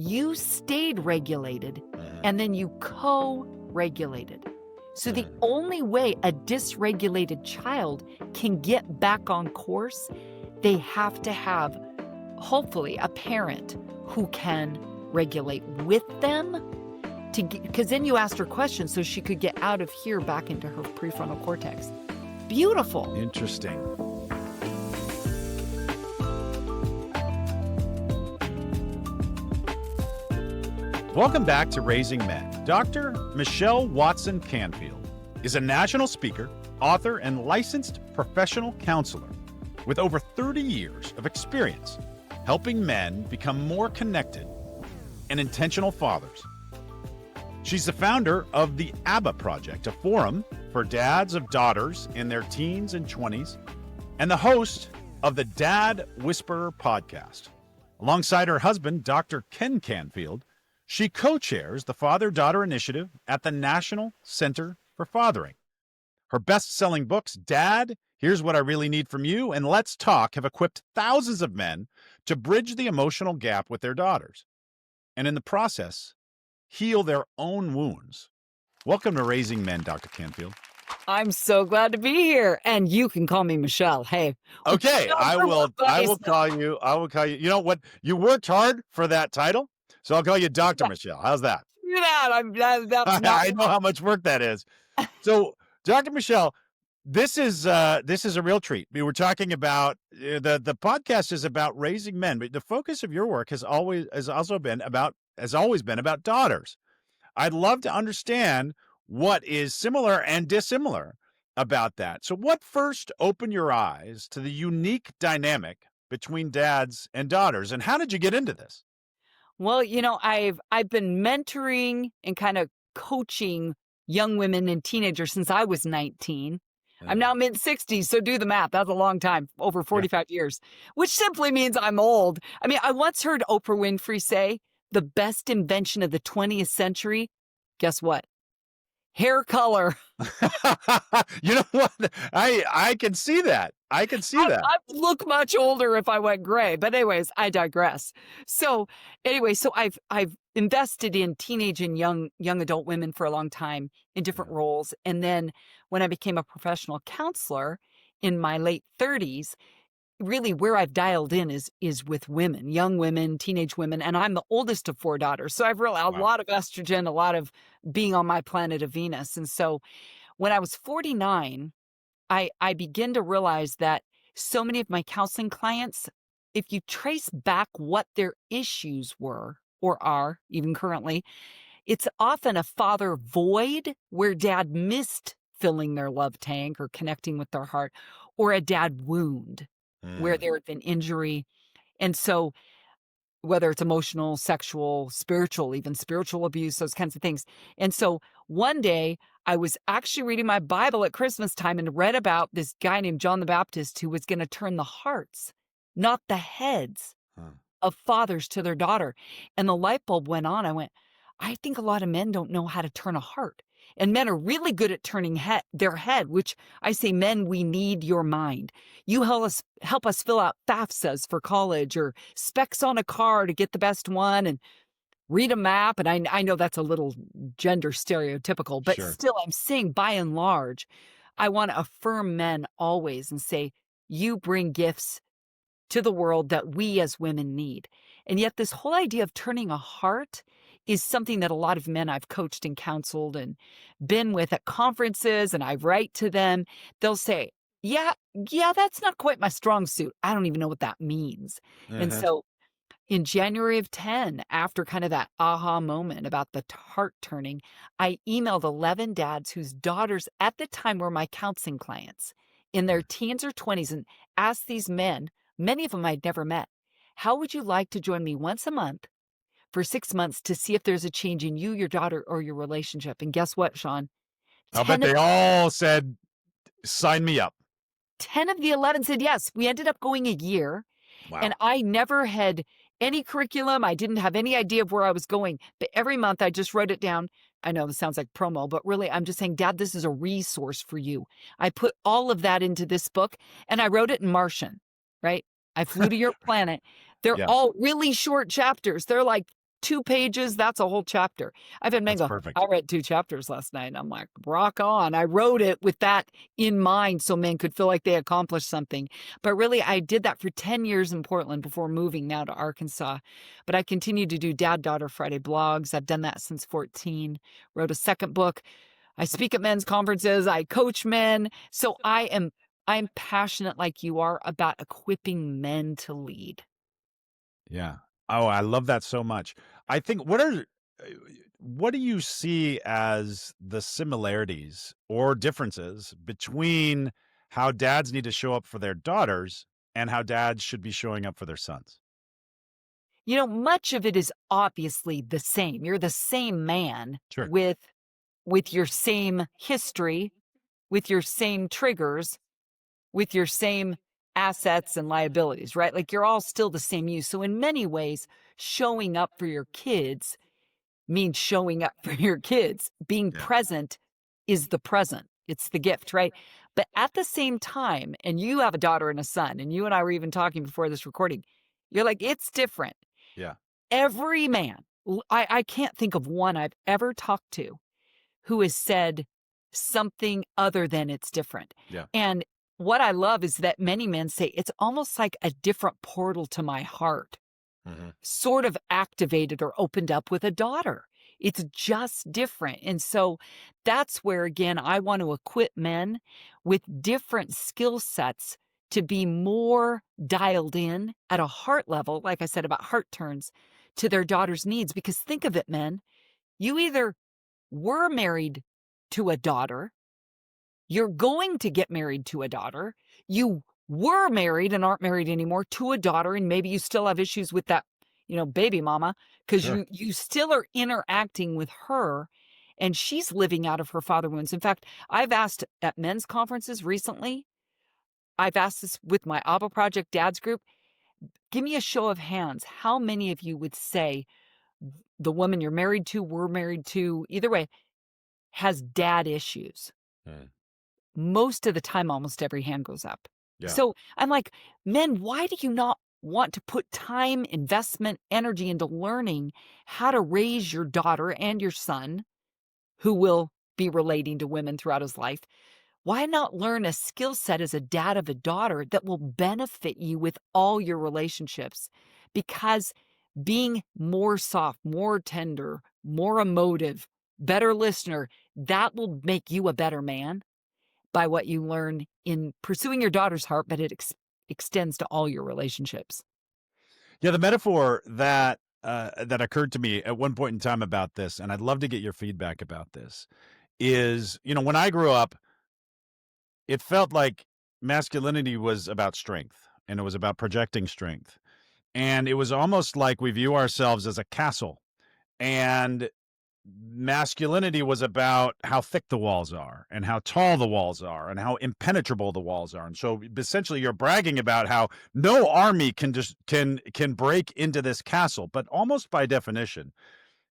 You stayed regulated and then you co-regulated. So the only way a dysregulated child can get back on course, they have to have, hopefully, a parent who can regulate with them, because then you asked her questions so she could get out of here back into her prefrontal cortex. Beautiful. Interesting. Welcome back to Raising Men. Dr. Michelle Watson Canfield is a national speaker, author, and licensed professional counselor with over 30 years of experience helping men become more connected and intentional fathers. She's the founder of the ABBA Project, a forum for dads of daughters in their teens and 20s, and the host of the Dad Whisperer podcast. Alongside her husband, Dr. Ken Canfield, she co-chairs the Father-Daughter Initiative at the National Center for Fathering. Her best-selling books, Dad, Here's What I Really Need From You, and Let's Talk, have equipped thousands of men to bridge the emotional gap with their daughters, and in the process, heal their own wounds. Welcome to Raising Men, Dr. Canfield. I'm so glad to be here. And you can call me Michelle. Hey. Okay, I will call you. You know what? You worked hard for that title, so I'll call you Dr. Michelle. How's that? I know how much work that is. So, Dr. Michelle, this is a real treat. We were talking about the podcast is about raising men, but the focus of your work has always been about daughters. I'd love to understand what is similar and dissimilar about that. So what first opened your eyes to the unique dynamic between dads and daughters, and how did you get into this? Well, I've been mentoring and kind of coaching young women and teenagers since I was 19. I'm now mid-60s, so do the math. That's a long time, over 45 years, which simply means I'm old. I mean, I once heard Oprah Winfrey say, the best invention of the 20th century, guess what? Hair color. You know what? I can see that. I I would look much older if I went gray. But anyways, I digress. So I've invested in teenage and young adult women for a long time in different roles. And then when I became a professional counselor in my late 30s, really where I've dialed in is with women, young women, teenage women, and I'm the oldest of 4 daughters. So I've realized a lot of estrogen, a lot of being on my planet of Venus. And so when I was 49, I began to realize that so many of my counseling clients, if you trace back what their issues were or are even currently, it's often a father void where dad missed filling their love tank or connecting with their heart, or a dad wound where there had been injury. And so whether it's emotional, sexual, spiritual, even spiritual abuse, those kinds of things. And so one day I was actually reading my Bible at Christmas time and read about this guy named John the Baptist who was going to turn the hearts, not the heads of fathers to their daughter. And the light bulb went on. I went, I think a lot of men don't know how to turn a heart. And men are really good at turning their head, which I say, men, we need your mind. You help us fill out FAFSAs for college or specs on a car to get the best one and read a map. And I know that's a little gender stereotypical, but still I'm saying by and large, I want to affirm men always and say, you bring gifts to the world that we as women need. And yet this whole idea of turning a heart is something that a lot of men I've coached and counseled and been with at conferences, and I write to them. They'll say, yeah, that's not quite my strong suit. I don't even know what that means. And so in January of 10, after kind of that aha moment about the heart turning, I emailed 11 dads whose daughters at the time were my counseling clients in their teens or 20s and asked these men, many of them I'd never met, how would you like to join me once a month for 6 months to see if there's a change in you, your daughter, or your relationship? And guess what, Sean? I'll bet they all said, sign me up. 10 of the 11 said yes. We ended up going a year. Wow. And I never had any curriculum. I didn't have any idea of where I was going. But every month I just wrote it down. I know this sounds like promo, but really I'm just saying, Dad, this is a resource for you. I put all of that into this book and I wrote it in Martian, right? I flew to your planet. They're all really short chapters. They're like 2 pages, that's a whole chapter. I've had men That's go, perfect. "I read 2 chapters last night." And I'm like, "Rock on." I wrote it with that in mind so men could feel like they accomplished something. But really, I did that for 10 years in Portland before moving now to Arkansas. But I continued to do Dad-Daughter Friday blogs. I've done that since 14. Wrote a second book. I speak at men's conferences. I coach men. So I'm passionate like you are about equipping men to lead. Yeah. Oh, I love that so much. I think uh, what do you see as the similarities or differences between how dads need to show up for their daughters and how dads should be showing up for their sons? Much of it is obviously the same. You're the same man Sure. with your same history, with your same triggers, with your same assets and liabilities, right? Like you're all still the same you. So in many ways, showing up for your kids means showing up for your kids. Being Yeah. present is the present. It's the gift, right? But at the same time, and you have a daughter and a son, and you and I were even talking before this recording, you're like, it's different. Yeah. Every man, I can't think of one I've ever talked to who has said something other than it's different. Yeah. And what I love is that many men say it's almost like a different portal to my heart, Mhm. sort of activated or opened up with a daughter. It's just different. And so that's where, again, I want to equip men with different skill sets to be more dialed in at a heart level, like I said about heart turns, to their daughter's needs. Because think of it, men, you either were married to a daughter, you're going to get married to a daughter, you were married and aren't married anymore to a daughter, and maybe you still have issues with that, baby mama, because Sure. you still are interacting with her and she's living out of her father wounds. In fact, I've asked at men's conferences recently, I've asked this with my ABBA Project Dads group, give me a show of hands. How many of you would say the woman you're married to, were married to, either way, has dad issues? Mm. Most of the time, almost every hand goes up. Yeah. So I'm like, men, why do you not want to put time, investment, energy into learning how to raise your daughter and your son, who will be relating to women throughout his life? Why not learn a skill set as a dad of a daughter that will benefit you with all your relationships? Because being more soft, more tender, more emotive, better listener, that will make you a better man by what you learn in pursuing your daughter's heart, but it extends to all your relationships. Yeah, the metaphor that occurred to me at one point in time about this, and I'd love to get your feedback about this, is, when I grew up, it felt like masculinity was about strength and it was about projecting strength. And it was almost like we view ourselves as a castle. And masculinity was about how thick the walls are and how tall the walls are and how impenetrable the walls are. And so essentially you're bragging about how no army can break into this castle, but almost by definition,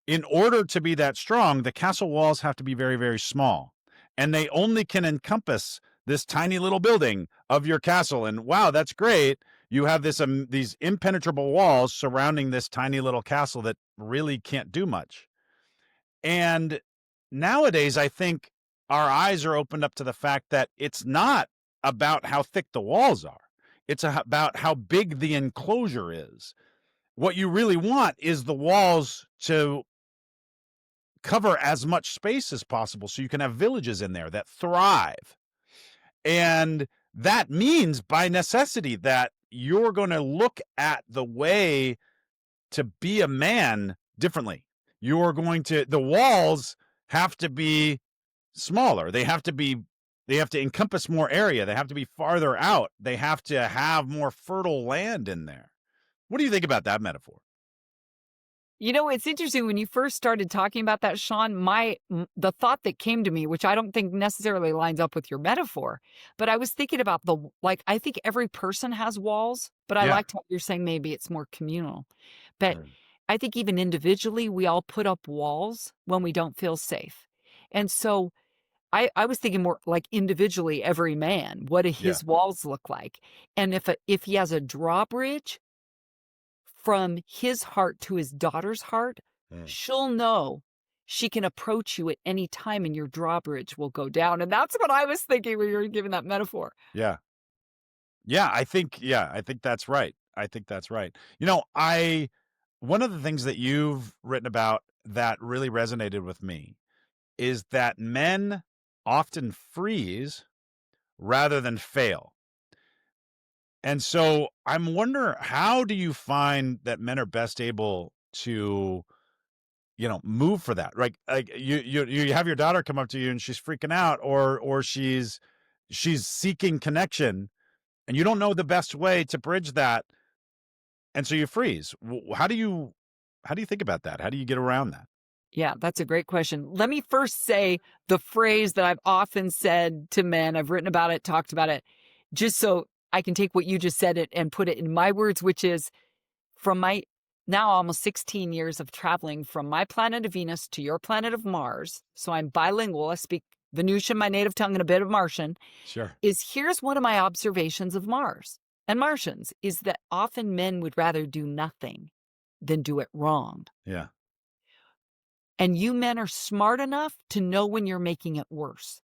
in order to be that strong, the castle walls have to be very, very small. And they only can encompass this tiny little building of your castle. And wow, that's great. You have these impenetrable walls surrounding this tiny little castle that really can't do much. And nowadays, I think our eyes are opened up to the fact that it's not about how thick the walls are. It's about how big the enclosure is. What you really want is the walls to cover as much space as possible so you can have villages in there that thrive. And that means by necessity that you're going to look at the way to be a man differently. The walls have to be smaller. They have to encompass more area. They have to be farther out. They have to have more fertile land in there. What do you think about that metaphor? It's interesting when you first started talking about that, Sean, the thought that came to me, which I don't think necessarily lines up with your metaphor, but I was thinking about I think every person has walls, but I Yeah. liked how you're saying maybe it's more communal. But Mm. I think even individually, we all put up walls when we don't feel safe. And so I was thinking more like individually, every man, what do Yeah. his walls look like? And if he has a drawbridge from his heart to his daughter's heart, Mm. she'll know she can approach you at any time and your drawbridge will go down. And that's what I was thinking when you were giving that metaphor. Yeah. Yeah, I think that's right. I think that's right. You know, I one of the things that you've written about that really resonated with me is that men often freeze rather than fail. And so I'm wondering, how do you find that men are best able to, move for that? Like you have your daughter come up to you and she's freaking out, or she's seeking connection, and you don't know the best way to bridge that, and so you freeze. How do you think about that? How do you get around that? Yeah, that's a great question. Let me first say the phrase that I've often said to men. I've written about it, talked about it, just so I can take what you just said it and put it in my words, which is from my now almost 16 years of traveling from my planet of Venus to your planet of Mars. So I'm bilingual. I speak Venusian, my native tongue, and a bit of Martian. Sure. Here's one of my observations of Mars and Martians is that often men would rather do nothing than do it wrong. Yeah. And you men are smart enough to know when you're making it worse.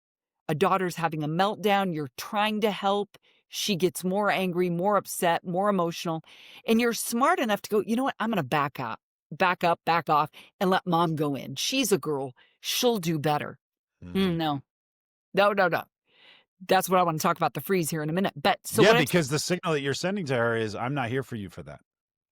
A daughter's having a meltdown, you're trying to help. She gets more angry, more upset, more emotional. And you're smart enough to go, you know what? I'm going to back up, back off, and let mom go in. She's a girl. She'll do better. Mhm. No, no, no, no. That's what I want to talk about the freeze here in a minute. But so Yeah, what because the signal that you're sending to her is, I'm not here for you for that.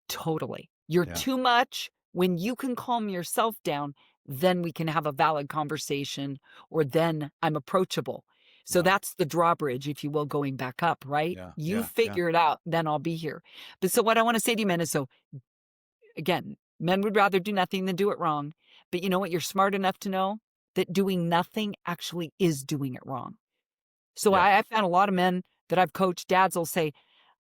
totally. You're Yeah. too much. When you can calm yourself down, then we can have a valid conversation, or then I'm approachable. So Wow. that's the drawbridge, if you will, going back up, right? Yeah. You Yeah. Yeah. figure it out, then I'll be here. But so what I want to say to you, men, is so again, men would rather do nothing than do it wrong. But you know what? You're smart enough to know that doing nothing actually is doing it wrong. So Yeah. I found a lot of men that I've coached, dads will say,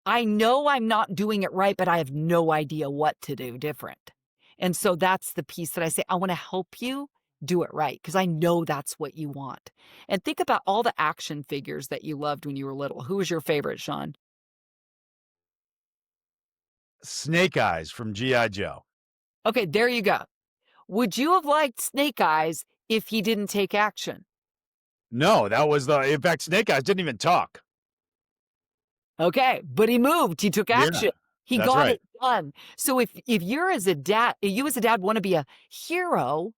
I know I'm not doing it right, but I have no idea what to do different. And so that's the piece that I say, I want to help you do it right because I know that's what you want. And think about all the action figures that you loved when you were little. Who was your favorite, Sean? Snake Eyes from G.I. Joe. Okay, there you go. Would you have liked Snake Eyes if he didn't take action? No, that was in fact, Snake Eyes didn't even talk. Okay, but he moved. He took Yeah, action. He that's got right. it done. So if you're as a dad, you as a dad want to be a hero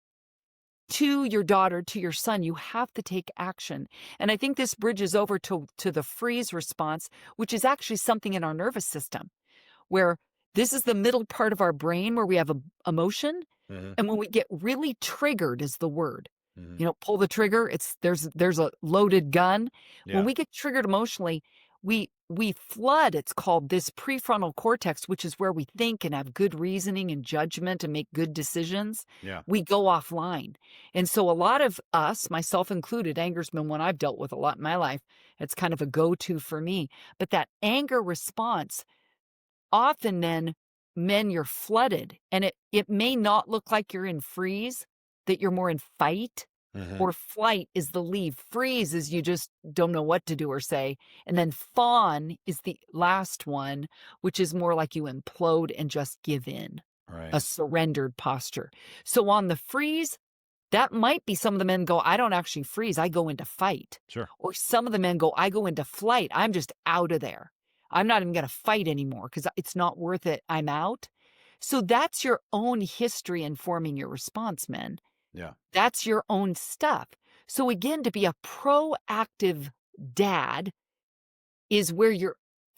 to your daughter, to your son, you have to take action. And I think this bridges over to the freeze response, which is actually something in our nervous system, where this is the middle part of our brain where we have a emotion. Mhm. And when we get really triggered is the word. Mhm. You know, pull the trigger. There's a loaded gun. When Yeah. we get triggered emotionally, we flood, it's called, this prefrontal cortex, which is where we think and have good reasoning and judgment and make good decisions. Yeah. We go offline. And so a lot of us, myself included, anger's been one I've dealt with a lot in my life. It's kind of a go-to for me. But that anger response, often then, men, you're flooded. And it may not look like you're in freeze, that you're more in fight. Mhm. Or flight is the leave. Freeze is you just don't know what to do or say. And then fawn is the last one, which is more like you implode and just give in, Right. a surrendered posture. So on the freeze, that might be some of the men go, I don't actually freeze, I go into fight. Sure. Or some of the men go, I go into flight, I'm just out of there. I'm not even going to fight anymore because it's not worth it, I'm out. So that's your own history informing your response, men. Yeah. That's your own stuff. So again, to be a proactive dad is where you're,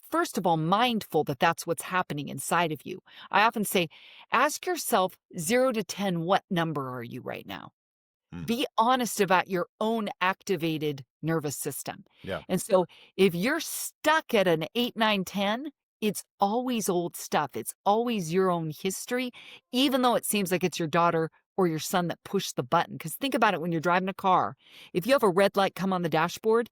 first of all, mindful that that's what's happening inside of you. I often say, ask yourself 0 to 10, what number are you right now? Mm. Be honest about your own activated nervous system. Yeah. And so if you're stuck at an 8, 9, 10, it's always old stuff. It's always your own history, even though it seems like it's your daughter or your son that pushed the button. Because think about it when you're driving a car. If you have a red light come on the dashboard,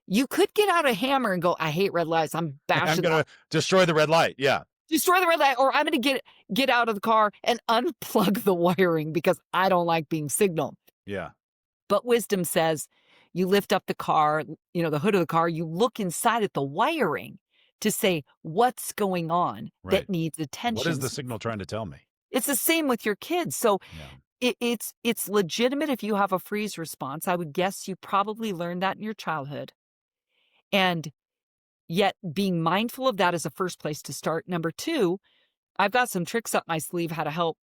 you could get out a hammer and go, I hate red lights. I'm I'm bashing gonna destroy the red light. Yeah. destroy the red light, or I'm going to get out of the car and unplug the wiring because I don't like being signaled. Yeah. But wisdom says you lift up the car, the hood of the car, you look inside at the wiring to say, what's going on Right. that needs attention? What is the signal trying to tell me? It's the same with your kids. So Yeah. it's legitimate if you have a freeze response. I would guess you probably learned that in your childhood. And yet being mindful of that is a first place to start. Number 2, I've got some tricks up my sleeve how to help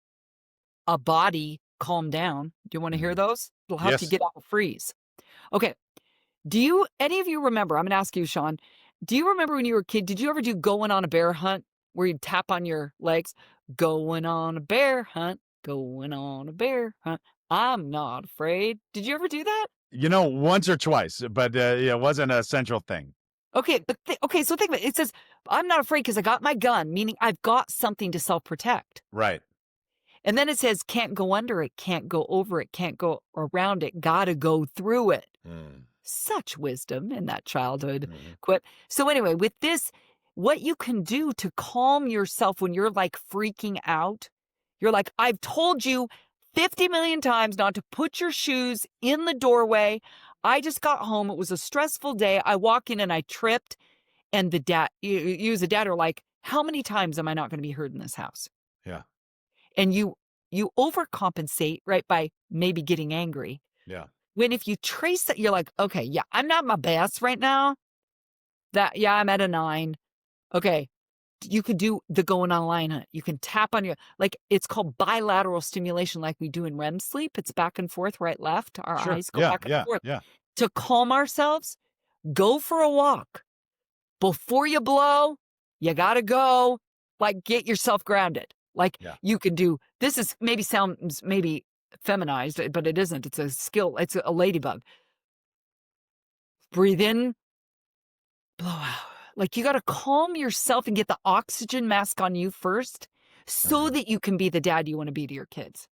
a body calm down. Do you want to hear Mhm. those? It'll help you Yes. get out of freeze. Okay. Any of you remember? I'm going to ask you, Sean. Do you remember when you were a kid? Did you ever do going on a bear hunt where you'd tap on your legs? Going on a bear hunt, going on a bear hunt. I'm not afraid. Did you ever do that? Once or twice, but yeah, it wasn't a central thing. Okay, but okay, so think about it. It says, I'm not afraid because I got my gun, meaning I've got something to self protect. Right. And then it says, can't go under it, can't go over it, can't go around it, gotta go through it. Mm. Such wisdom in that childhood Mhm. quip. So anyway, with this, what you can do to calm yourself when you're like freaking out, you're like, I've told you 50 million times not to put your shoes in the doorway. I just got home. It was a stressful day. I walk in and I tripped. And the dad, you as a dad are like, how many times am I not going to be heard in this house? Yeah. And you overcompensate, right, by maybe getting angry. Yeah. When if you trace that, you're like, okay, yeah, I'm not my best right now. I'm at a 9. Okay. You could do the going online hunt. You can tap on your, like, it's called bilateral stimulation, like we do in REM sleep. It's back and forth, right, left. Our Sure. eyes go Yeah. back and Yeah. forth. Yeah. To calm ourselves, go for a walk. Before you blow, you gotta go. Like, get yourself grounded. Like, Yeah. you could do this is maybe sounds maybe feminized, but it isn't. It's a skill. It's a ladybug. Breathe in, blow out. Like, you gotta calm yourself and get the oxygen mask on you first so Uh-huh. that you can be the dad you wanna be to your kids.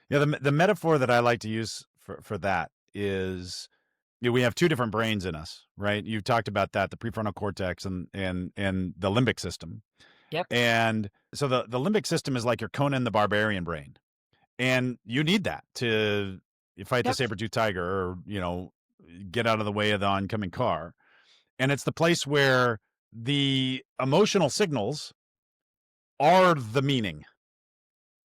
Yeah. The metaphor that I like to use for that is, we have two different brains in us, right? You talked about that, the prefrontal cortex and the limbic system. Yep, And so the limbic system is like your Conan the Barbarian brain. And you need that to fight the yep, saber-tooth tiger or, get out of the way of the oncoming car. And it's the place where the emotional signals are the meaning,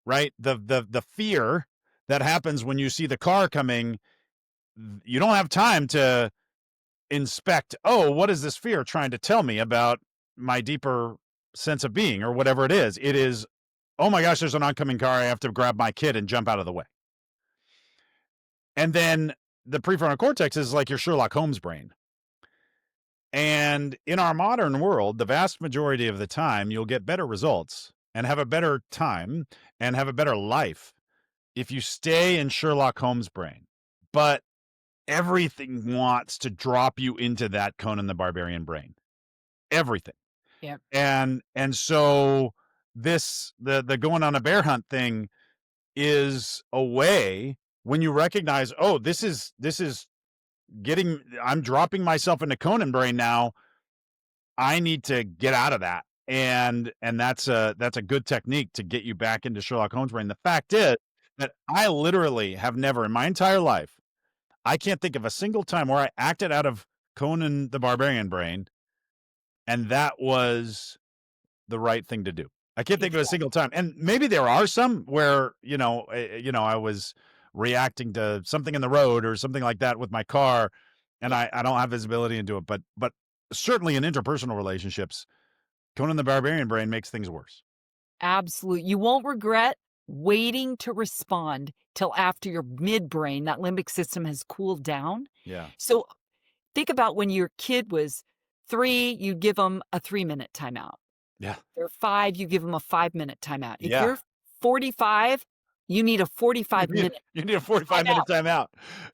right? The fear that happens when you see the car coming, you don't have time to inspect, oh, what is this fear trying to tell me about my deeper sense of being or whatever it is. It is, oh my gosh, there's an oncoming car. I have to grab my kid and jump out of the way. And then the prefrontal cortex is like your Sherlock Holmes brain. And in our modern world, the vast majority of the time, you'll get better results and have a better time and have a better life if you stay in Sherlock Holmes brain. But everything wants to drop you into that Conan the Barbarian brain. Everything. yep. And so the going on a bear hunt thing is a way when you recognize, oh, this is I'm dropping myself into Conan brain now. I need to get out of that. And that's a good technique to get you back into Sherlock Holmes brain. The fact is that I literally have never in my entire life, I can't think of a single time where I acted out of Conan the Barbarian brain and that was the right thing to do. I can't think of a Exactly. single time. And maybe there are some where, I was reacting to something in the road or something like that with my car and Yeah, I don't have visibility into it, but certainly in interpersonal relationships, Conan the Barbarian brain makes things worse. absolutely. You won't regret waiting to respond till after your midbrain, that limbic system has cooled down. Yeah. So think about when your kid was 3, you give them a 3-minute timeout. Yeah. They're 5, you give them a 5-minute timeout. If Yeah. you're 45, you need a You need 45-minute you need a 45-minute timeout timeout.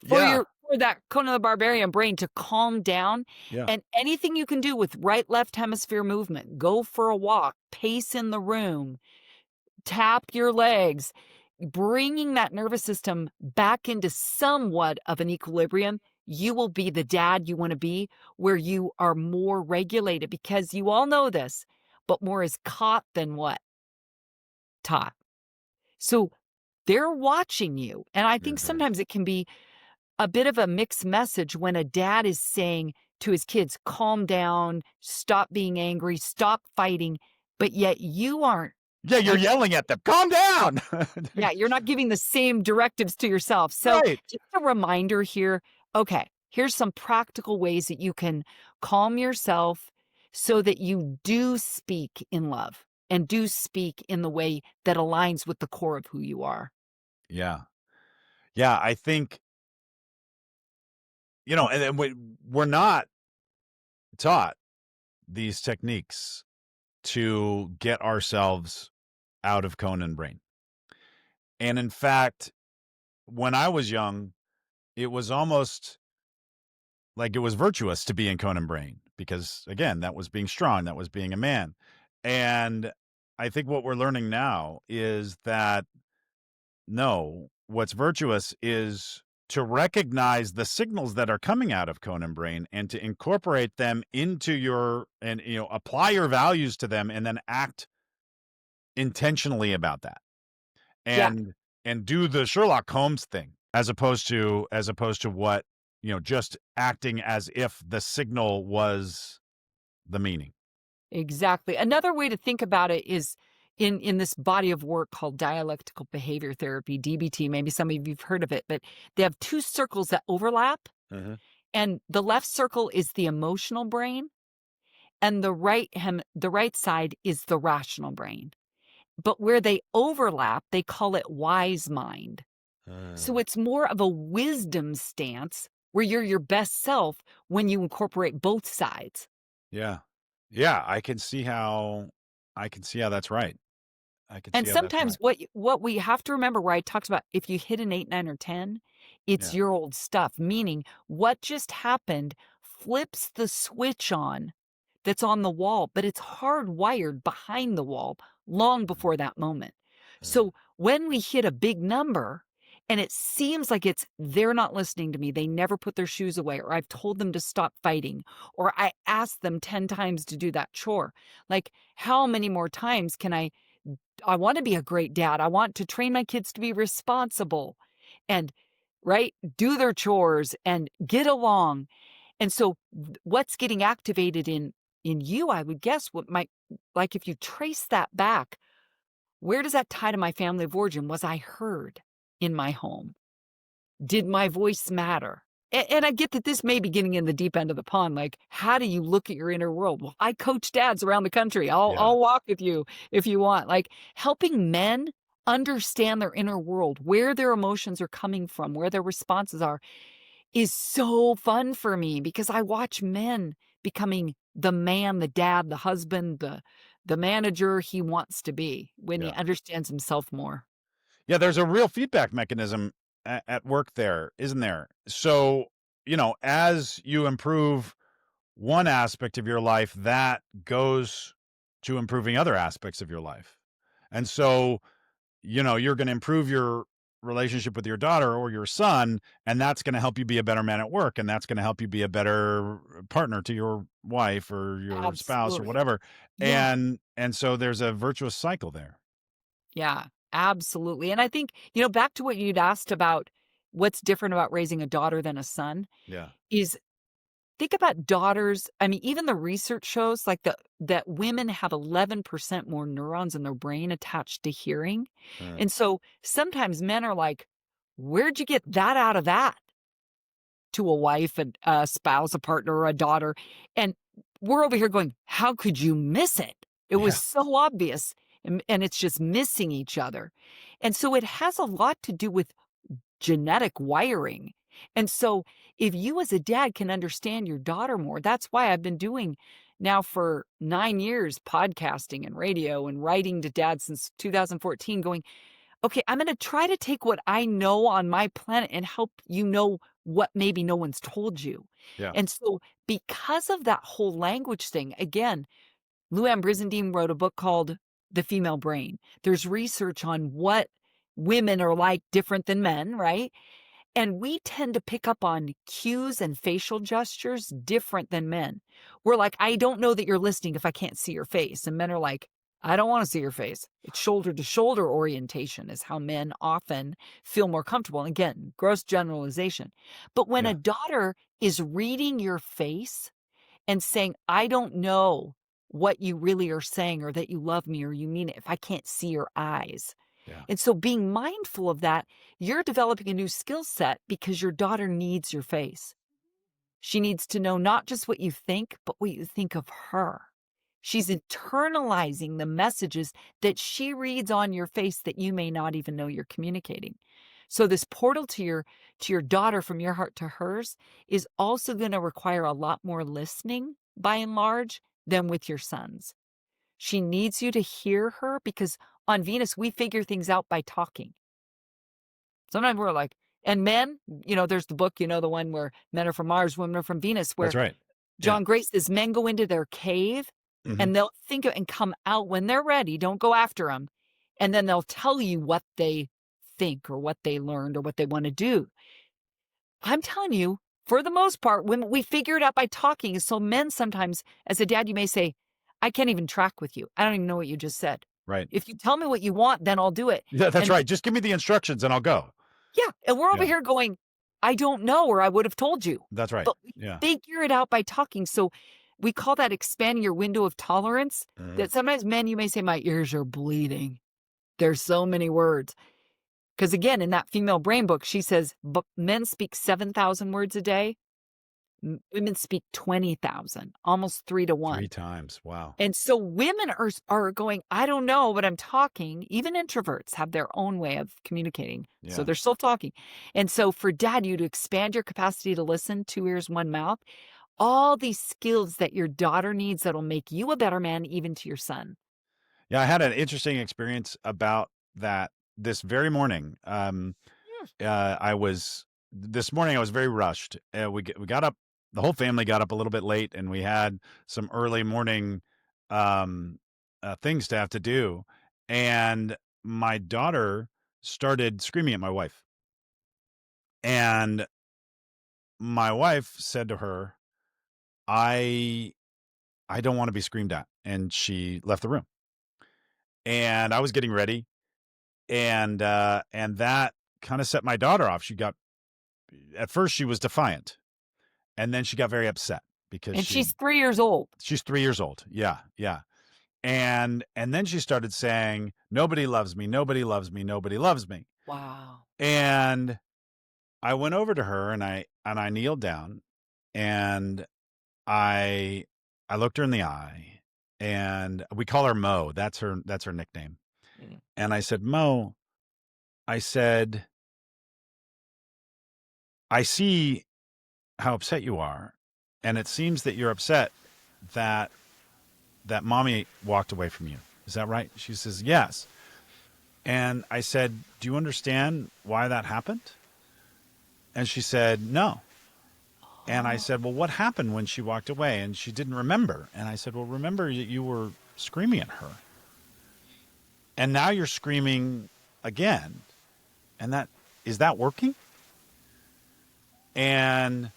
for Yeah. that Conan the Barbarian brain to calm down. Yeah. And anything you can do with right, left hemisphere movement, go for a walk, pace in the room, tap your legs, bringing that nervous system back into somewhat of an equilibrium, you will be the dad you want to be where you are more regulated because you all know this, but more is caught than what? Taught. So they're watching you. And I think Mhm. sometimes it can be a bit of a mixed message when a dad is saying to his kids, calm down, stop being angry, stop fighting, but yet you aren't Yeah, you're Like, yelling at them, "Calm down!" yeah, you're not giving the same directives to yourself. So Right. just a reminder here, okay, here's some practical ways that you can calm yourself so that you do speak in love and do speak in the way that aligns with the core of who you are. Yeah. Yeah, I think, and then we're not taught these techniques to get ourselves out of Conan brain. And in fact, when I was young, it was almost like it was virtuous to be in Conan brain because, again, that was being strong, that was being a man. And I think what we're learning now is that no, what's virtuous is to recognize the signals that are coming out of Conan brain and to incorporate them into and apply your values to them and then act intentionally about that. Yeah, And do the Sherlock Holmes thing as opposed to what, just acting as if the signal was the meaning. exactly. Another way to think about it is in this body of work called dialectical behavior therapy, DBT. Maybe some of you've heard of it, but they have two circles that overlap. Mhm. And the left circle is the emotional brain, and the right side is the rational brain. But where they overlap, they call it wise mind. So Mm. it's more of a wisdom stance where you're your best self when you incorporate both sides. Yeah. Yeah, I can see how that's right. I can And see how that's sometimes right. what we have to remember where I talked about if you hit an 8, 9, or 10, it's Yeah. your old stuff, meaning what just happened flips the switch on that's on the wall, but it's hardwired behind the wall long Mhm. before that moment. Mhm. So when we hit a big number and it seems like they're not listening to me, they never put their shoes away, or I've told them to stop fighting, or I asked them 10 times to do that chore. Like, how many more times can I want to be a great dad. I want to train my kids to be responsible and right, do their chores and get along. And so what's getting activated in you, I would guess what might like if you trace that back, where does that tie to my family of origin? Was I heard in my home? Did my voice matter? And I get that this may be getting in the deep end of the pond. Like, how do you look at your inner world? Well, I coach dads around the country. Yeah. I'll walk with you if you want. Like, helping men understand their inner world, where their emotions are coming from, where their responses are, is so fun for me because I watch men becoming the man, the dad, the husband, the manager he wants to be when he Yeah. understands himself more. Yeah, there's a real feedback mechanism at work there, isn't there? So, as you improve one aspect of your life, that goes to improving other aspects of your life. And so, you're going to improve your relationship with your daughter or your son, and that's going to help you be a better man at work, and that's going to help you be a better partner to your wife or your spouse or Absolutely. whatever. Yeah. And so there's a virtuous cycle there. Yeah, absolutely. And I think, back to what you'd asked about what's different about raising a daughter than a son Yeah. is think about daughters. I mean, even the research shows like that women have 11% more neurons in their brain attached to hearing. Uh, And so sometimes men are like, where'd you get that out of that? To a wife, a spouse, a partner, or a daughter. And we're over here going, how could you miss it? It was yeah. so obvious. And it's just missing each other. And so it has a lot to do with genetic wiring. And so if you as a dad can understand your daughter more, that's why I've been doing now for 9 years podcasting and radio and writing to dad since 2014 going, okay, I'm gonna try to take what I know on my planet and help you know what maybe no one's told you. Yeah. And so because of that whole language thing, again, Lou Brizendine wrote a book called The Female Brain. There's research on what women are like different than men, right? And we tend to pick up on cues and facial gestures different than men. We're like, I don't know that you're listening if I can't see your face. And men are like, I don't want to see your face. It's shoulder to shoulder orientation is how men often feel more comfortable. And again, gross generalization. But when a Yeah. daughter is reading your face and saying, I don't know what you really are saying, or that you love me or you mean it if I can't see your eyes. Yeah. And so being mindful of that, you're developing a new skill set because your daughter needs your face. She needs to know not just what you think, but what you think of her. She's internalizing the messages that she reads on your face that you may not even know you're communicating. So this portal to your daughter from your heart to hers is also going to require a lot more listening by and large than with your sons. She needs you to hear her because on Venus we figure things out by talking. Sometimes we're like, and men, there's the book, the one where men are from Mars, women are from Venus, where That's right. Yeah. John Gray says men go into their cave Mhm. and they'll think and come out when they're ready. Don't go after them. And then they'll tell you what they think or what they learned or what they want to do. I'm telling you, for the most part, when we figure it out by talking. So men sometimes, as a dad, you may say, I can't even track with you. I don't even know what you just said. Right. If you tell me what you want, then I'll do it. Yeah, that's And right. Just give me the instructions and I'll go. yeah, and we're over Yeah. here going, I don't know, or I would have told you. That's right. But we Yeah. figure it out by talking. So we call that expanding your window of tolerance. Mhm. That sometimes men, you may say, my ears are bleeding. There's so many words. Because again, in that female brain book, she says, but men speak 7,000 words a day. Women speak 20,000, almost 3 to 1. 3 times. Wow. And so women are going, I don't know, but I'm talking. Even introverts have their own way of communicating. So Yeah. they're still talking. And so for dad, you to expand your capacity to listen, 2 ears, 1 mouth, all these skills that your daughter needs that'll make you a better man, even to your son. Yeah, I had an interesting experience about that this very morning. This morning I was very rushed. We got up, the whole family got up a little bit late, and we had some early morning things to have to do. And my daughter started screaming at my wife, and my wife said to her, "I don't want to be screamed at," and she left the room. And I was getting ready, and that kind of set my daughter off. At first she was defiant, and then she got very upset because And she's 3 years old. she's 3 years old. Yeah, yeah. And then she started saying, "Nobody loves me. Nobody loves me. Nobody loves me." Wow. And I went over to her and I kneeled down, and I looked her in the eye, and we call her Mo. That's her nickname. Mm. And I said, "Mo," I said, "I see how upset you are, and it seems that you're upset that mommy walked away from you. Is that right?" She says, "Yes." And I said, "Do you understand why that happened?" And she said, "No." And I said, "Well, what happened when she walked away?" And she didn't remember. And I said, "Well, remember that you were screaming at her. And now you're screaming again. And is that working?" And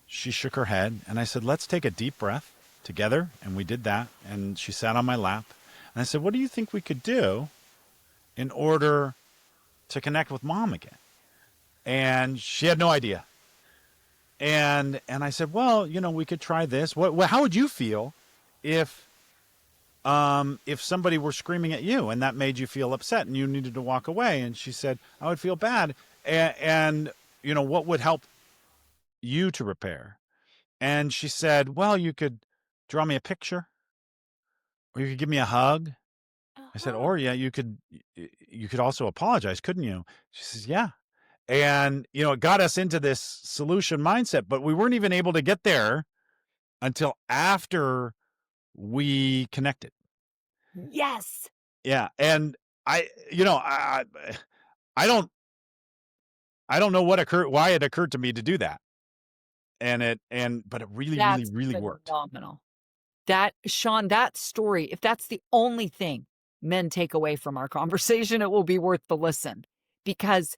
she shook her head, and I said, "Let's take a deep breath together." And we did that. And she sat on my lap. And I said, "What do you think we could do in order to connect with mom again?" And she had no idea. And I said, "Well, we could try this. How would you feel if somebody were screaming at you and that made you feel upset and you needed to walk away?" And she said, "I would feel bad. And what would help you to repair?" And she said, "Well, you could draw me a picture, or you could give me a hug." I said, Uh-huh. "Or yeah, you could also apologize, couldn't you?" She says, "Yeah." And it got us into this solution mindset, but we weren't even able to get there until after we connected. Yes. Yeah. And I don't know why it occurred to me to do that. But it really, really, That's really worked. phenomenal. That Sean, that story, if that's the only thing men take away from our conversation, it will be worth the listen because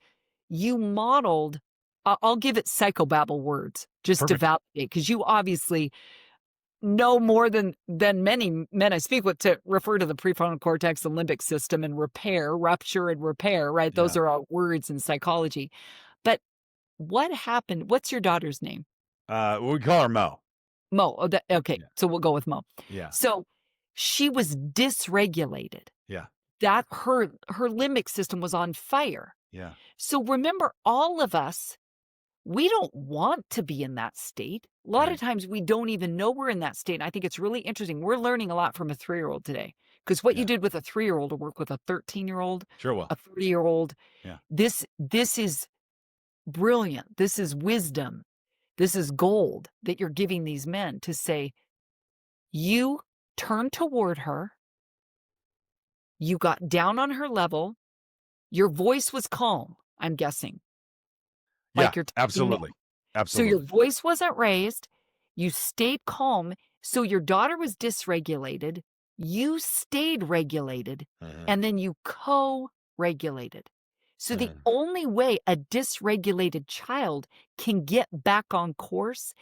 you modeled, I'll give it psychobabble words just to Perfect. validate, because you obviously know more than many men I speak with to refer to the prefrontal cortex and limbic system and repair, rupture and repair, right? Those Yeah. are all words in psychology. But what happened? What's your daughter's name? We call her Mo. Mo. Oh, okay, Yeah. so we'll go with Mo. Yeah. So she was dysregulated. Yeah. That her limbic system was on fire. Yeah. So remember, all of us, we don't want to be in that state. A lot of Right. times we don't even know we're in that state. And I think it's really interesting. We're learning a lot from a 3-year-old today, because what you Yeah. did with a 3-year-old will work with a 13-year-old, Sure will. a 30-year-old. Yeah. This is brilliant. This is wisdom. This is gold that you're giving these men to say, you turned toward her, you got down on her level, your voice was calm, I'm guessing, Yeah. like you're talking now. Absolutely. So your Absolutely. voice wasn't raised, you stayed calm, so your daughter was dysregulated, you stayed regulated, Mhm, and then you co-regulated. So the mhm. only way a dysregulated child can get back on course,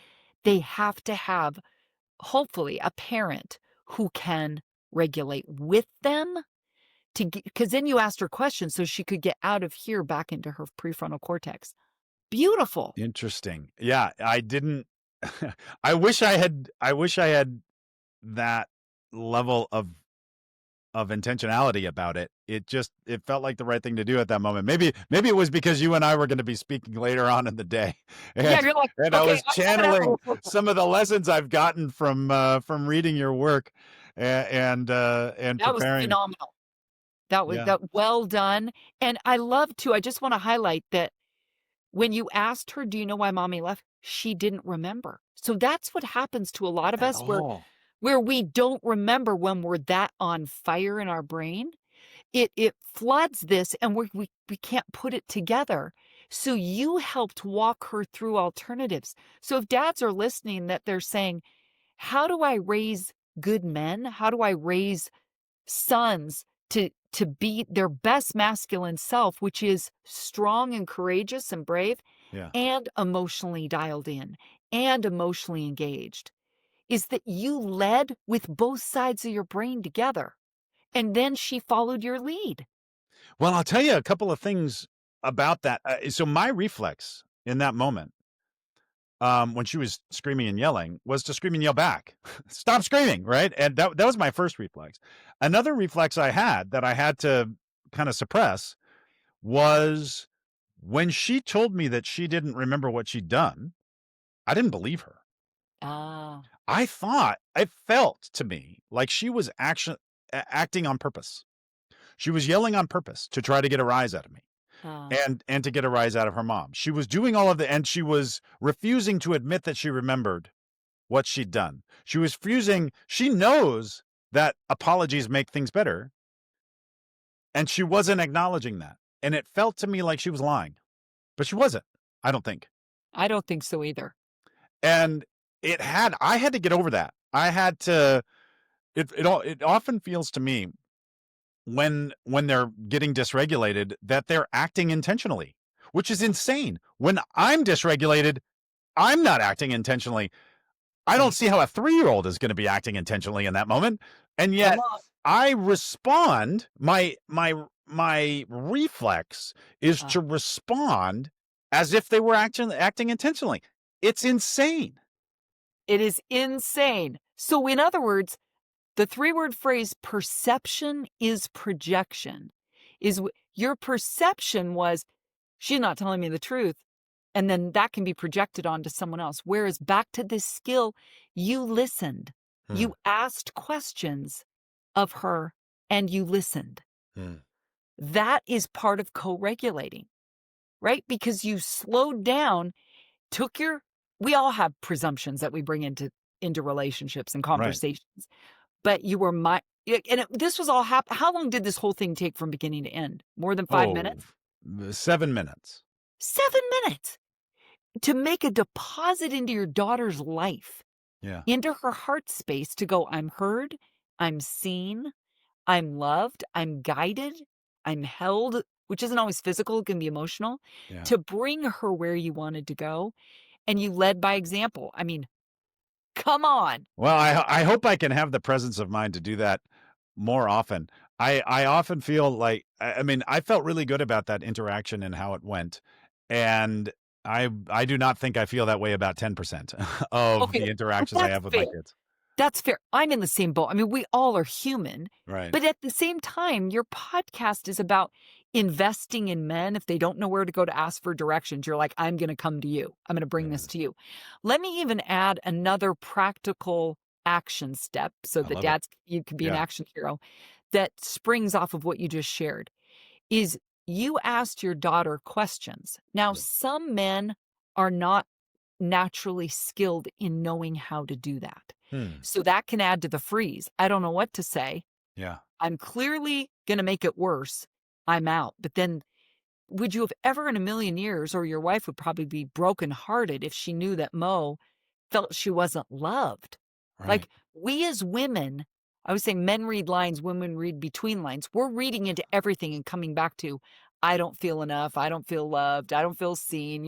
they have to have, hopefully, a parent who can regulate with them, to because then you asked her questions so she could get out of here back into her prefrontal cortex. Beautiful. Interesting. Yeah, I didn't I wish I had that level of intentionality about it. It felt like the right thing to do at that moment. Maybe it was because you and I were going to be speaking later on in the day. Yeah, And you're like, and I "Okay, was I gotta channeling go." some of the lessons I've gotten from reading your work and That was preparing. phenomenal. That was Yeah. that well done, and I love to I just wanna highlight that when you asked her, "Do you know why mommy left?" She didn't remember. So that's what happens to a lot of At us, all. where we don't remember when we're that on fire in our brain. It floods this, and we can't put it together. So you helped walk her through alternatives. So if dads are listening, that they're saying, "How do I raise good men? How do I raise sons to be their best masculine self, which is strong and courageous and brave Yeah. and emotionally dialed in and emotionally engaged," is that you led with both sides of your brain together, and then she followed your lead. Well, I'll tell you a couple of things about that. So my reflex in that moment, when she was screaming and yelling, was to scream and yell back. Stop screaming, right? And that was my first reflex. Another reflex I had that I had to kind of suppress was when she told me that she didn't remember what she'd done. I didn't believe her. Ah, It felt to me like she was acting on purpose. She was yelling on purpose to try to get a rise out of me. ah. And to get a rise out of her mom. She was doing all of the and she was refusing to admit that she remembered what she'd done. She knows that apologies make things better, and she wasn't acknowledging that. And it felt to me like she was lying, but she wasn't, I don't think. I don't think so either. And I had to get over that. I had to it often feels to me when they're getting dysregulated that they're acting intentionally, which is insane. When I'm dysregulated, I'm not acting intentionally. I don't see how a 3-year-old is going to be acting intentionally in that moment. And Come yet on. I respond. My reflex is Ah, to respond as if they were acting intentionally. It's insane. it is insane. So in other words, the 3-word phrase, "perception is projection," is your perception was, "She's not telling me the truth," and then that can be projected onto someone else. Whereas back to this skill, you listened. Hmm, You asked questions of her and you listened. hmm. That is part of co-regulating, right? Because you slowed down, took your we all have presumptions that we bring into relationships and Right. conversations. But you were this was all how long did this whole thing take from beginning to end? More than 5 Oh, minutes? 7 minutes. 7 minutes to make a deposit into your daughter's life, Yeah. into her heart space to go, "I'm heard, I'm seen, I'm loved, I'm guided, I'm held," which isn't always physical, it can be emotional, Yeah. to bring her where you wanted to go, and you led by example. I mean, come on. Well, I hope I can have the presence of mind to do that more often. I often feel like I mean, I felt really good about that interaction and how it went. And I do not think I feel that way about 10% of Okay, the but interactions I that's have with my fair. kids. That's fair. I'm in the same boat. I mean, we all are human, Right. but at the same time, your podcast is about investing in men. If they don't know where to go to ask for directions, you're like, I'm going to come to you. I'm going to bring Yeah. this to you. Let me even add another practical action step so I that love it. you can be an Yeah. action hero that springs off of what you just shared is you asked your daughter questions. Now, Yeah. some men are not naturally skilled in knowing how to do that. Hmm. So that can add to the freeze. I don't know what to say. Yeah. I'm clearly going to make it worse. I'm out. But then would you have ever in a million years, or your wife would probably be brokenhearted if she knew that Mo felt she wasn't loved? Right. Like we as women, I was saying men read lines, women read between lines. We're reading into everything and coming back to, I don't feel enough. I don't feel loved. I don't feel seen.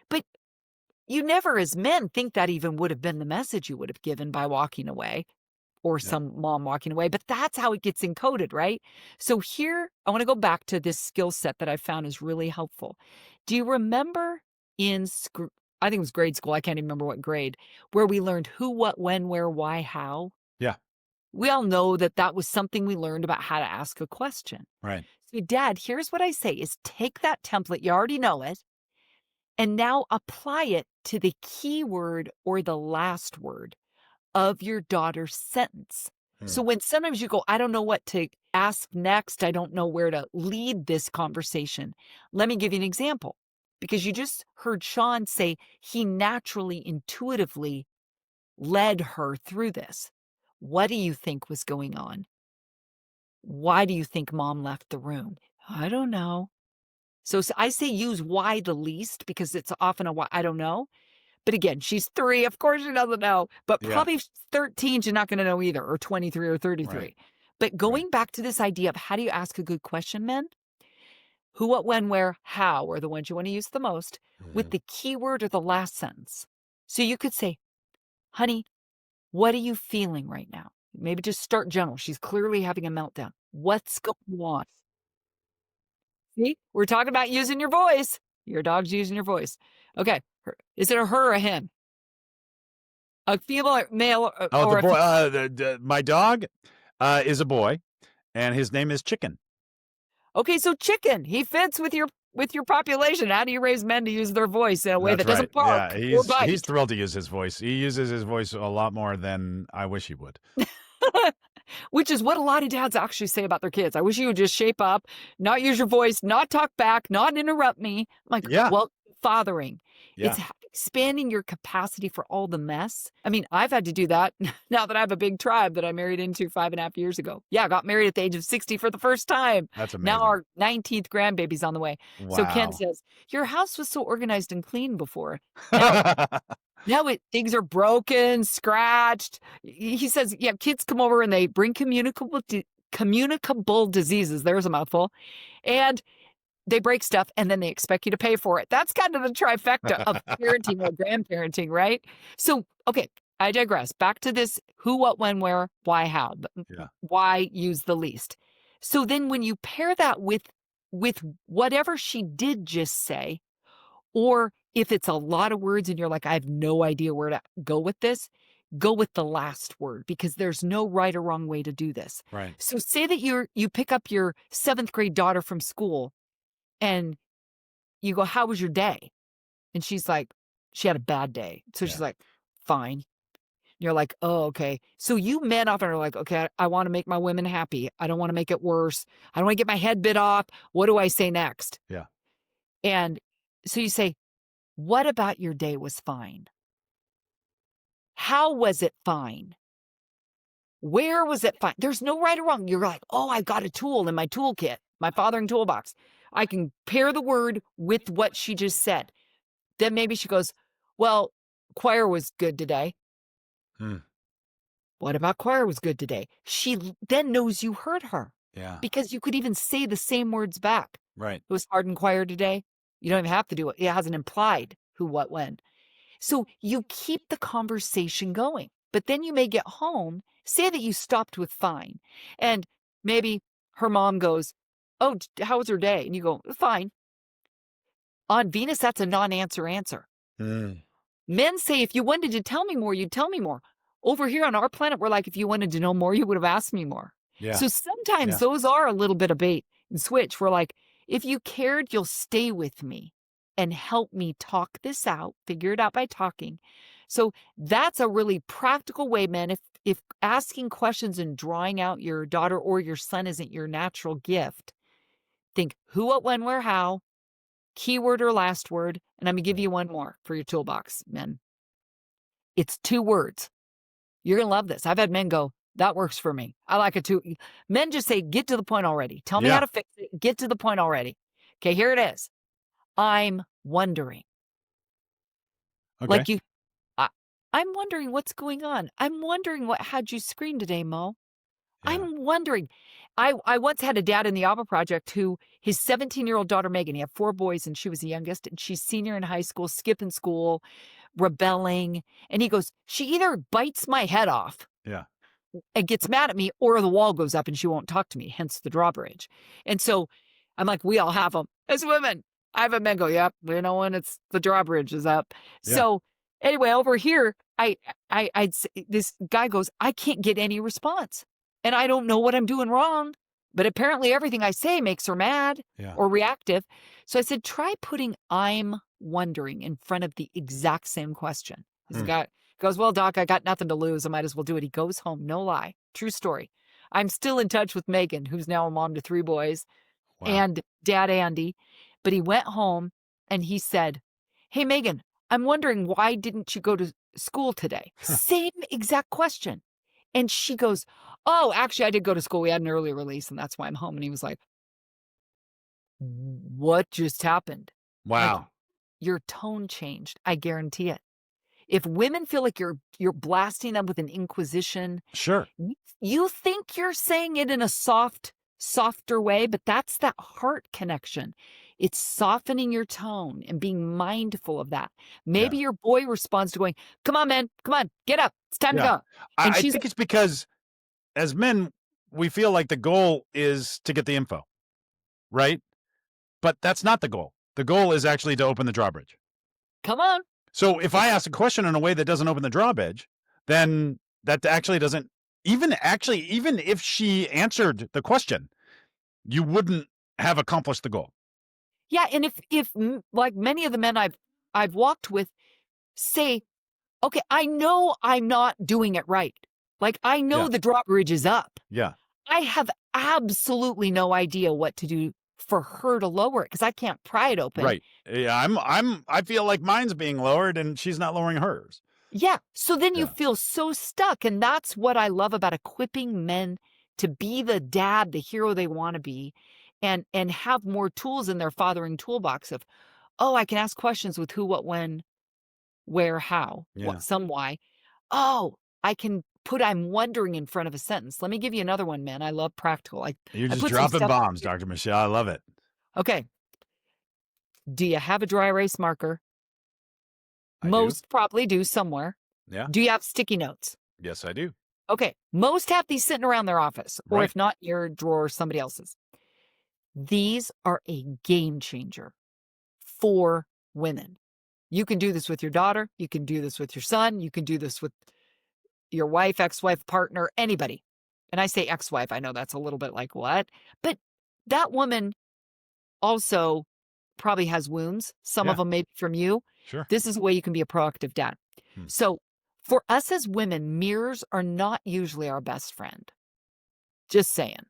But you never, as men, think that even would have been the message you would have given by walking away or Yeah. some mom walking away, but that's how it gets encoded, right? So here, I want to go back to this skill set that I found is really helpful. Do you remember I think it was grade school, I can't even remember what grade, where we learned who, what, when, where, why, how? Yeah. We all know that that was something we learned about how to ask a question. Right. So Dad, here's what I say is take that template, you already know it, and now apply it to the key word or the last word of your daughter's sentence. Hmm. So when sometimes you go, I don't know what to ask next, I don't know where to lead this conversation. Let me give you an example because you just heard Sean say he naturally, intuitively led her through this. What do you think was going on? Why do you think mom left the room? I don't know. So I say use why the least because it's often a why, I don't know. But again, she's 3, of course she doesn't know, but Yeah. probably if she's 13, she's not gonna know either, or 23 or Right. 33. But Right. going back to this idea of how do you ask a good question, men? Who, what, when, where, how are the ones you wanna use the most with Mhm. the keyword or the last sentence. So you could say, "Honey, what are you feeling right now?" Maybe just start general. She's clearly having a meltdown. What's going on? See? We're talking about using your voice. Your dog's using your voice. Okay. Is it a her or a him? A female or male Oh, the or a boy. female? My dog is a boy, and his name is Chicken. Okay, so chicken, he fits with your population. How do you raise men to use their voice in a way That's that right. doesn't Yeah, bark or he's bite? thrilled to use his voice. He uses his voice a lot more than I wish he would. Which is what a lot of dads actually say about their kids. I wish you would just shape up, not use your voice, not talk back, not interrupt me. I'm like, Yeah. well, fathering. Yeah. It's expanding your capacity for all the mess. I mean, I've had to do that now that I have a big tribe that I married into 5.5 years ago. Yeah, I got married at the age of 60 for the first time. That's Now amazing. our 19th grandbaby's on the way. So Ken Wow. says, your house was so organized and clean before. Now things are broken, scratched. He says, yeah, kids come over and they bring communicable diseases. There's a mouthful. And they break stuff and then they expect you to pay for it. That's kind of the trifecta of parenting or grandparenting, right? So, okay, I digress. Back to this who, what, when, where, why, how. Yeah. Why use the least. So then when you pair that with whatever she did just say, or if it's a lot of words and you're like, I have no idea where to go with this, go with the last word because there's no right or wrong way to do this. Right. So say that you pick up your 7th grade daughter from school and you go, how was your day? And she's like, she had a bad day. So she's Yeah. like, fine. You're like, oh, okay. So you men often are like, okay, I want to make my women happy. I don't want to make it worse. I don't want to get my head bit off. What do I say next? Yeah. And so you say, what about your day was fine? How was it fine? Where was it fine? There's no right or wrong. You're like, oh, I've got a tool in my toolkit, my fathering toolbox. I can pair the word with what she just said. Then maybe she goes, well, choir was good today. Hmm. What about choir was good today? She then knows you heard her Yeah. because you could even say the same words back. Right. It was hard in choir today. You don't even have to do it. It has an implied who, what, when. So you keep the conversation going, but then you may get home, say that you stopped with fine, and maybe her mom goes, oh, how was her day? And you go, fine. On Venus, that's a non-answer answer. Mm. Men say, if you wanted to tell me more, you'd tell me more. Over here on our planet, we're like, if you wanted to know more, you would have asked me more. Yeah. So sometimes Yeah. those are a little bit of bait and switch. We're like, if you cared, you'll stay with me and help me talk this out, figure it out by talking. So that's a really practical way, men. If asking questions and drawing out your daughter or your son isn't your natural gift, think who, what, when, where, how, keyword or last word. And I'm going to give you one more for your toolbox, men. It's 2 words. You're going to love this. I've had men go, that works for me. I like it too. Men just say, get to the point already. Tell me how to fix it. Get to the point already. Okay, here it is. I'm wondering. Okay. Like I'm wondering what's going on. I'm wondering what had you scream today, Mo. Yeah. I'm wondering. I once had a dad in the ABBA project who his 17-year-old daughter, Megan, he had 4 boys and she was the youngest, and she's senior in high school, skipping school, rebelling. And he goes, she either bites my head off Yeah. and gets mad at me, or the wall goes up and she won't talk to me, hence the drawbridge. And so I'm like, we all have them. As women, I have a men go, yep, you know, when it's the drawbridge is up. Yeah. So anyway, over here, I'd say, this guy goes, I can't get any response. And I don't know what I'm doing wrong, but apparently everything I say makes her mad or reactive. So I said, try putting I'm wondering in front of the exact same question. This guy goes, well, Doc, I got nothing to lose. I might as well do it. He goes home. No lie. True story. I'm still in touch with Megan, who's now a mom to 3 boys, and Dad Andy. But he went home and he said, hey, Megan, I'm wondering, why didn't you go to school today? Same exact question. And she goes, oh, actually, I did go to school. We had an early release, and that's why I'm home. And he was like, what just happened? Wow. Like, your tone changed. I guarantee it. If women feel like you're blasting them with an inquisition, Sure. you think you're saying it in a softer way, but that's that heart connection. It's softening your tone and being mindful of that. Maybe your boy responds to going, come on, man, come on, get up. It's time to go. And I think it's because as men, we feel like the goal is to get the info, right? But that's not the goal. The goal is actually to open the drawbridge. Come on. So if I ask a question in a way that doesn't open the drawbridge, then that actually doesn't even if she answered the question, you wouldn't have accomplished the goal. Yeah, and if like many of the men I've walked with say, okay, I know I'm not doing it right. Like, I know the drawbridge is up. Yeah. I have absolutely no idea what to do for her to lower it because I can't pry it open. Right. Yeah, I feel like mine's being lowered and she's not lowering hers. Yeah. So then you feel so stuck. And that's what I love about equipping men to be the dad, the hero they want to be, and have more tools in their fathering toolbox of, oh, I can ask questions with who, what, when, where, how, what, some why. Oh, I can put I'm wondering in front of a sentence. Let me give you another one, man. I love practical. You're just dropping bombs, Dr. Michelle. I love it. Okay. Do you have a dry erase marker? Most probably do somewhere. Yeah. Do you have sticky notes? Yes, I do. Okay. Most have these sitting around their office, or if not, your drawer, somebody else's. These are a game changer for women. You can do this with your daughter. You can do this with your son. You can do this with your wife, ex-wife, partner, anybody. And I say ex-wife. I know that's a little bit like, what? But that woman also probably has wounds. Some of them maybe from you. Sure. This is a way you can be a proactive dad. So for us as women, mirrors are not usually our best friend. Just saying.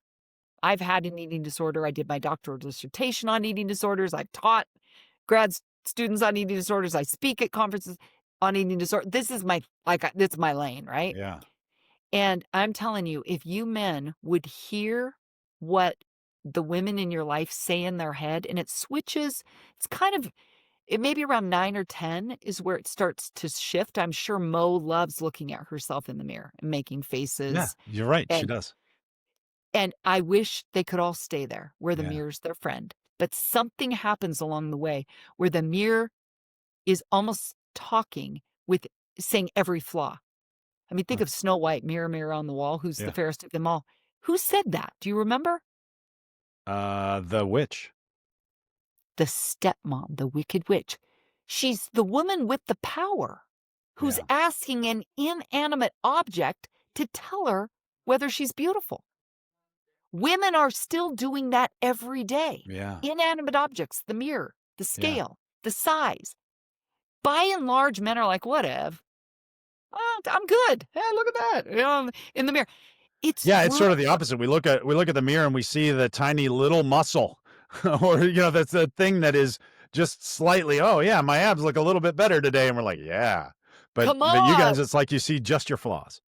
I've had an eating disorder. I did my doctoral dissertation on eating disorders. I've taught grad students on eating disorders. I speak at conferences on eating disorder. This is it's my lane, right? Yeah. And I'm telling you, if you men would hear what the women in your life say in their head, and it switches, it may be around 9 or 10 is where it starts to shift. I'm sure Mo loves looking at herself in the mirror and making faces. Yeah, you're right. She does. And I wish they could all stay there where the mirror's their friend. But something happens along the way where the mirror is almost talking with saying every flaw. I mean, think of Snow White, mirror, mirror on the wall. Who's the fairest of them all? Who said that? Do you remember? The witch. the stepmom, the wicked witch. She's the woman with the power who's Yeah. asking an inanimate object to tell her whether she's beautiful. Women are still doing that every day. Yeah. Inanimate objects, the mirror, the Yeah. scale, the size. By and large, men are like, whatever. Oh, I'm good. Hey, look at that. In the mirror. It's Yeah, it's wrong. sort of the opposite. We look at the mirror and we see the tiny little muscle, or that's the thing that is just slightly. Oh yeah, my abs look a little bit better today, and we're like, yeah. But Come but you on. guys, it's like you see just your flaws.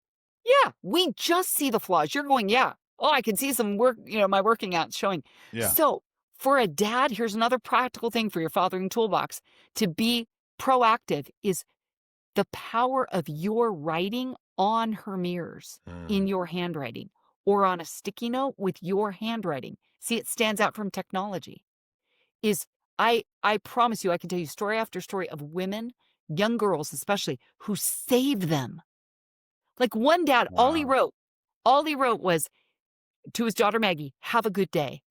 Yeah, we just see the flaws. You're going, yeah. Oh, I can see some work, my working out showing. Yeah. So, for a dad, here's another practical thing for your fathering toolbox to be proactive is the power of your writing on her mirrors in your handwriting or on a sticky note with your handwriting. See, it stands out from technology. Is I promise you, I can tell you story after story of women, young girls especially, who save them. Like one dad, Wow. all he wrote was to his daughter Maggie, "Have a good day."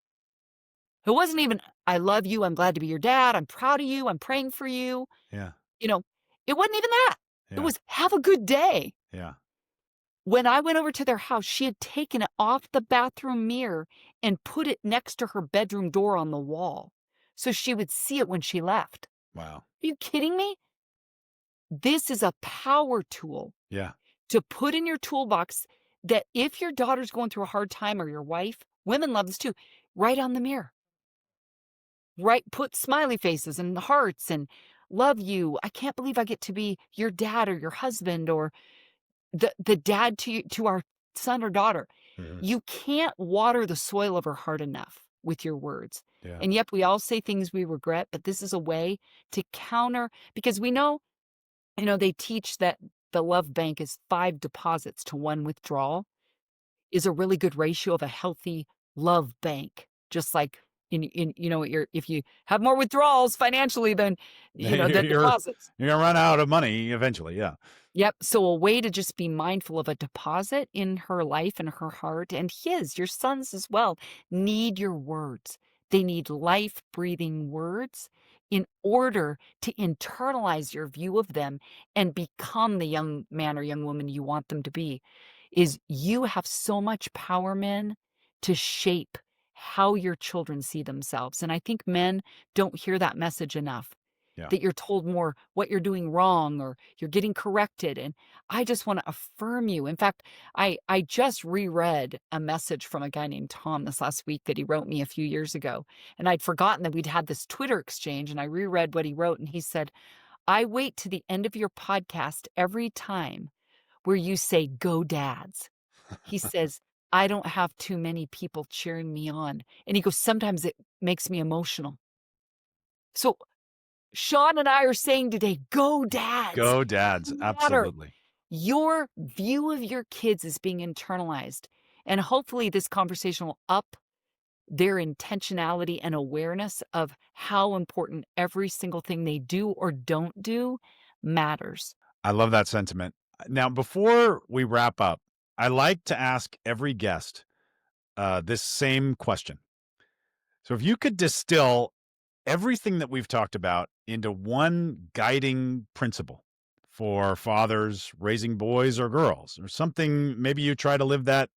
It wasn't even, "I love you. I'm glad to be your dad. I'm proud of you. I'm praying for you." Yeah. You know, it wasn't even that. It Yeah. was, "Have a good day." Yeah. When I went over to their house, she had taken it off the bathroom mirror and put it next to her bedroom door on the wall so she would see it when she left. Wow. Are you kidding me? This is a power tool Yeah. to put in your toolbox that if your daughter's going through a hard time or your wife, women love this too, write on the mirror. Write, put smiley faces and hearts and love you. I can't believe I get to be your dad or your husband or the dad to our son or daughter. Mhm. You can't water the soil of her heart enough with your words. Yeah. And yet we all say things we regret, but this is a way to counter because we know, they teach that the love bank is 5 deposits to 1 withdrawal is a really good ratio of a healthy love bank. Just like in if you have more withdrawals financially than than You're deposits. you're gonna run out of money eventually. Yeah. Yep. So a way to just be mindful of a deposit in her life and her heart and your sons as well, need your words. They need life breathing words in order to internalize your view of them and become the young man or young woman you want them to be. Is you have so much power, men, to shape how your children see themselves. And I think men don't hear that message enough Yeah. that you're told more what you're doing wrong or you're getting corrected. And I just want to affirm you. In fact, I just reread a message from a guy named Tom this last week that he wrote me a few years ago. And I'd forgotten that we'd had this Twitter exchange. And I reread what he wrote. And he said, "I wait to the end of your podcast every time where you say, 'Go dads.'" He says, "I don't have too many people cheering me on." And he goes, "Sometimes it makes me emotional." So Sean and I are saying today, go dads. Go dads. Matter. Absolutely. Your view of your kids is being internalized. And hopefully this conversation will up their intentionality and awareness of how important every single thing they do or don't do matters. I love that sentiment. Now, before we wrap up, I like to ask every guest this same question. So, if you could distill everything that we've talked about into one guiding principle for fathers raising boys or girls, or something, maybe you try to live that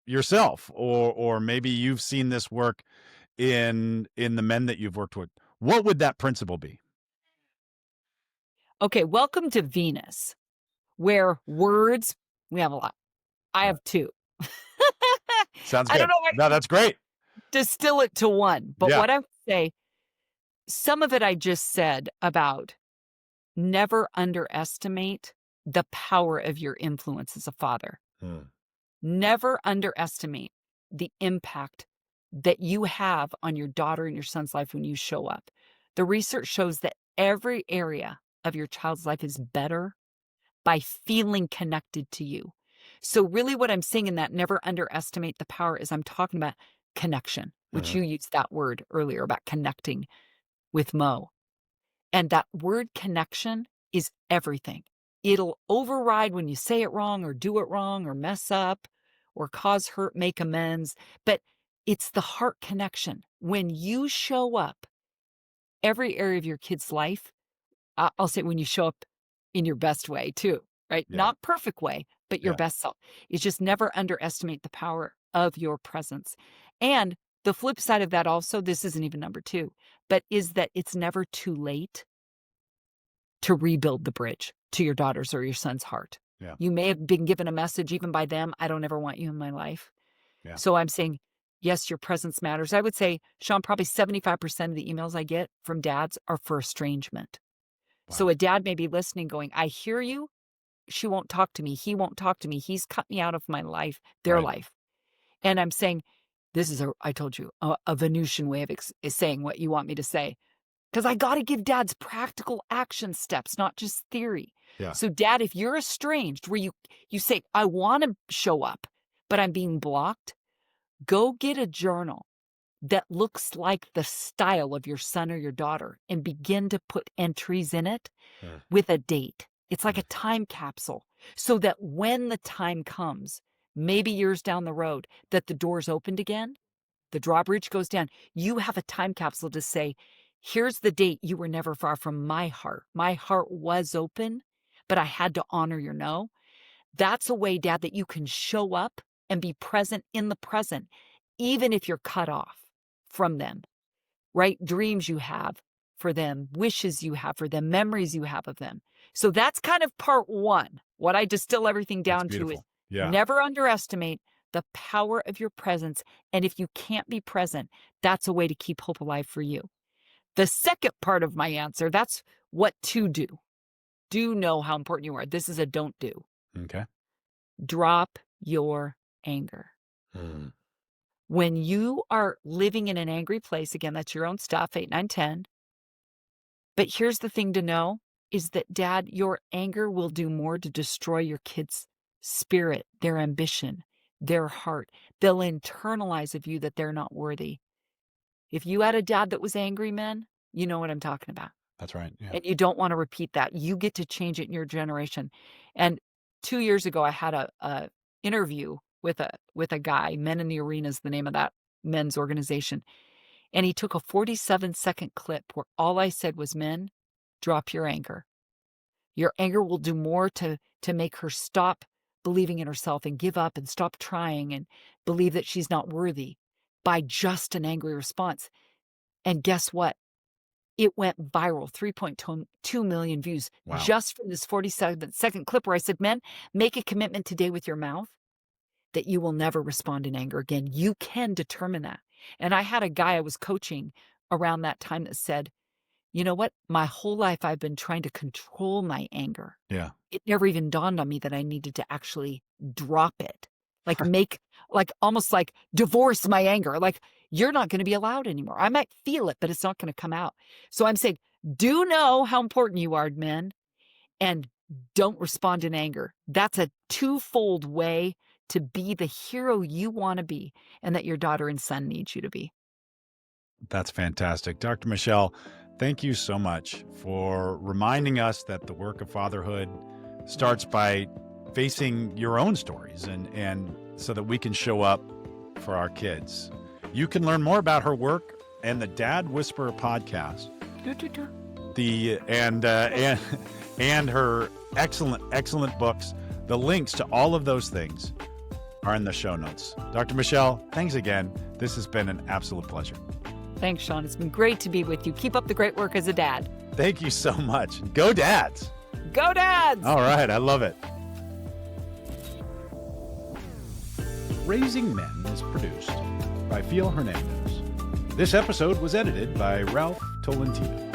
yourself, or maybe you've seen this work in the men that you've worked with, what would that principle be? Okay, welcome to Venus, where words, we have a lot. I Yeah. have 2. Sounds I don't good. know if I No, can that's great. distill it to one, but Yeah. what I would say, some of it I just said about never underestimate the power of your influence as a father. Hmm. Never underestimate the impact that you have on your daughter and your son's life when you show up. The research shows that every area of your child's life is better by feeling connected to you. So, really, what I'm saying in that never underestimate the power is I'm talking about connection, which Mhm. you used that word earlier about connecting with Mo. And that word connection is everything. It'll override when you say it wrong or do it wrong or mess up or cause hurt, make amends. But it's the heart connection. When you show up every area of your kid's life. I'll say when you show up in your best way too, right? Yeah. Not perfect way, but your Yeah. best self. Is just never underestimate the power of your presence. And the flip side of that also, this isn't even number 2, but is that it's never too late to rebuild the bridge to your daughter's or your son's heart. Yeah. You may have been given a message even by them, I don't ever want you in my life. Yeah. So I'm saying, yes, your presence matters. I would say, Sean, probably 75% of the emails I get from dads are for estrangement. So Wow. a dad may be listening going, I hear you. She won't talk to me. He won't talk to me. He's cut me out of my life, their Right. life. And I'm saying, this is I told you, a Venusian way of is saying what you want me to say. Because I got to give dads practical action steps, not just theory. Yeah. So dad, if you're estranged, where you say, I want to show up, but I'm being blocked, go get a journal that looks like the style of your son or your daughter and begin to put entries in it with a date. It's like a time capsule so that when the time comes, maybe years down the road, that the door's opened again, the drawbridge goes down, you have a time capsule to say, here's the date you were never far from my heart. My heart was open, but I had to honor your no. That's a way, Dad, that you can show up and be present in the present, even if you're cut off from them, right? Dreams you have for them, wishes you have for them, memories you have of them. So that's kind of part 1. What I distill everything down to is never underestimate the power of your presence. And if you can't be present, that's a way to keep hope alive for you. The second part of my answer, that's what to do. Do know how important you are. This is a don't do. Okay. Drop your anger. When you are living in an angry place, again, that's your own stuff, 8, 9, 10. But here's the thing to know is that, Dad, your anger will do more to destroy your kids' spirit, their ambition, their heart. They'll internalize of you that they're not worthy. If you had a dad that was angry, men, you know what I'm talking about. That's right. Yeah. And you don't want to repeat that. You get to change it in your generation. And 2 years ago, I had a interview with a guy. Men in the Arena is the name of that men's organization. And he took a 47-second clip where all I said was, men, drop your anger. Your anger will do more to make her stop believing in herself and give up and stop trying and believe that she's not worthy by just an angry response. And guess what? It went viral, 3.2 million views, just from this 47-second clip where I said, men, make a commitment today with your mouth that you will never respond in anger again. You can determine that. And I had a guy I was coaching around that time that said, you know what? My whole life I've been trying to control my anger. Yeah. It never even dawned on me that I needed to actually drop it. Like almost like divorce my anger. Like, you're not going to be allowed anymore. I might feel it, but it's not going to come out. So I'm saying, do know how important you are, men, and don't respond in anger. That's a twofold way to be the hero you want to be and that your daughter and son need you to be. That's fantastic. Dr. Michelle, thank you so much for reminding us that the work of fatherhood starts by facing your own stories and so that we can show up for our kids. You can learn more about her work and the Dad Whisperer podcast. And her excellent books. The links to all of those things are in the show notes. Dr. Michelle, thanks again. This has been an absolute pleasure. Thanks, Sean. It's been great to be with you. Keep up the great work as a dad. Thank you so much. Go Dads. Go Dads. All right. I love it. Raising Men is produced by Phil Hernandez. This episode was edited by Ralph Tolentino.